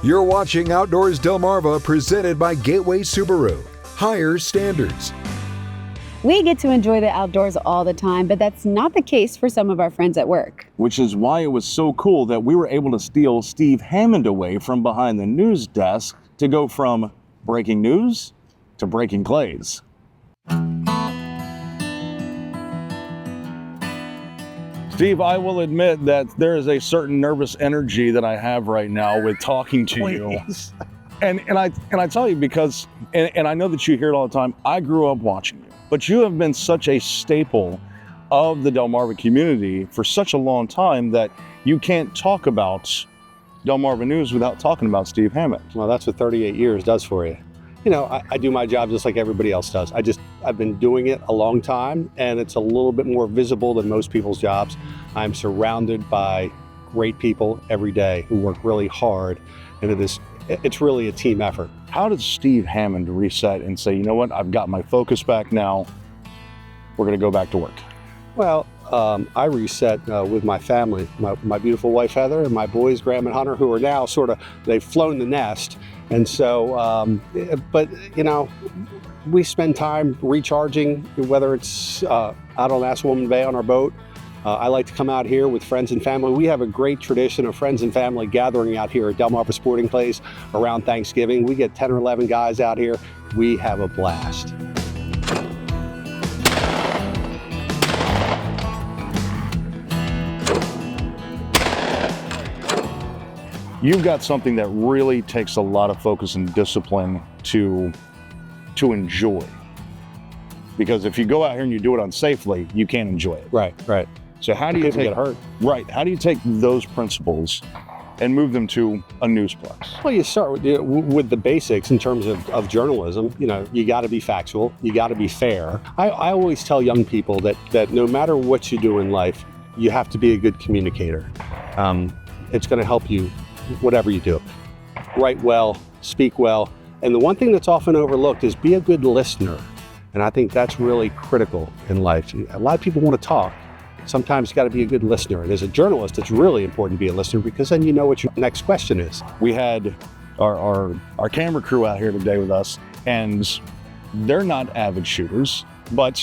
You're watching Outdoors Delmarva, presented by Gateway Subaru. Higher standards. We get to enjoy the outdoors all the time, but that's not the case for some of our friends at work. Which is why it was so cool that we were able to steal Steve Hammond away from behind the news desk to go from breaking news to breaking clays. Steve, I will admit that there is a certain nervous energy that I have right now with talking to you. And I tell you because, and I know that you hear it all the time, I grew up watching you, but you have been such a staple of the Delmarva community for such a long time that you can't talk about Delmarva News without talking about Steve Hammond. Well, that's what 38 years does for you. You know, I do my job just like everybody else does. I've been doing it a long time, and it's a little bit more visible than most people's jobs. I'm surrounded by great people every day who work really hard, and it's really a team effort. How does Steve Hammond reset and say, you know what, I've got my focus back now, we're gonna go back to work? Well, I reset with my family, my beautiful wife Heather and my boys Graham and Hunter, who are now they've flown the nest. And so, but you know, we spend time recharging, whether it's out on Assawoman Bay on our boat. I like to come out here with friends and family. We have a great tradition of friends and family gathering out here at Delmarva Sporting Place around Thanksgiving. We get 10 or 11 guys out here. We have a blast. You've got something that really takes a lot of focus and discipline to enjoy. Because if you go out here and you do it unsafely, you can't enjoy it. Right. So how do you get hurt? Right. How do you take those principles and move them to a newsplex? Well, you start with the basics in terms of journalism. You know, you got to be factual. You got to be fair. I always tell young people that no matter what you do in life, you have to be a good communicator. It's going to help you, whatever you do. Write well, speak well. And the one thing that's often overlooked is be a good listener. And I think that's really critical in life. A lot of people want to talk. Sometimes you got to be a good listener. And as a journalist, it's really important to be a listener because then you know what your next question is. We had our camera crew out here today with us, and they're not avid shooters, but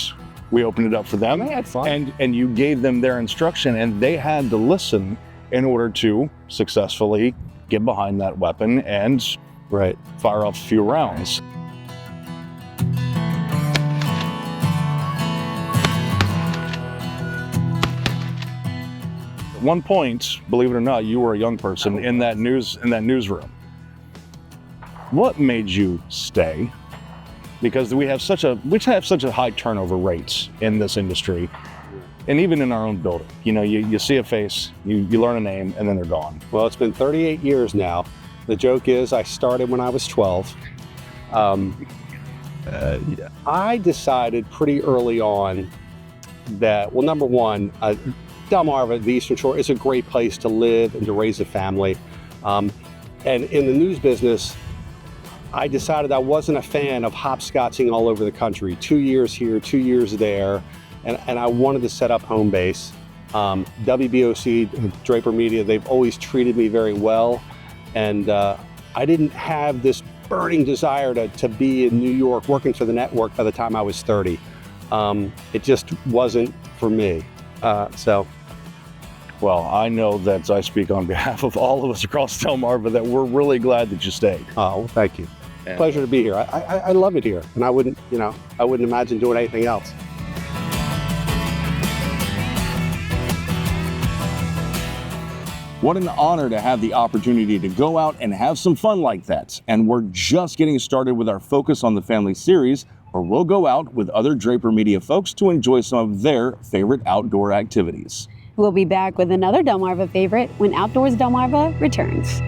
we opened it up for them. They had fun. And you gave them their instruction, and they had to listen in order to successfully get behind that weapon and fire off a few rounds. At one point, believe it or not, you were a young person in that newsroom. What made you stay? Because we have such a high turnover rate in this industry, and even in our own building. You know, you see a face, you learn a name, and then they're gone. Well, it's been 38 years now. The joke is I started when I was 12. I decided pretty early on that, well, number one, Delmarva, the Eastern Shore, is a great place to live and to raise a family. And in the news business, I decided I wasn't a fan of hopscotching all over the country, 2 years here, 2 years there, and I wanted to set up home base. WBOC, Draper Media, they've always treated me very well, and I didn't have this burning desire to be in New York working for the network by the time I was 30. It just wasn't for me. Well, I know that I speak on behalf of all of us across Delmarva that we're really glad that you stayed. Oh, well, thank you. Pleasure to be here. I love it here, and I wouldn't imagine doing anything else. What an honor to have the opportunity to go out and have some fun like that. And we're just getting started with our Focus on the Family series, where we'll go out with other Draper Media folks to enjoy some of their favorite outdoor activities. We'll be back with another Delmarva favorite when Outdoors Delmarva returns.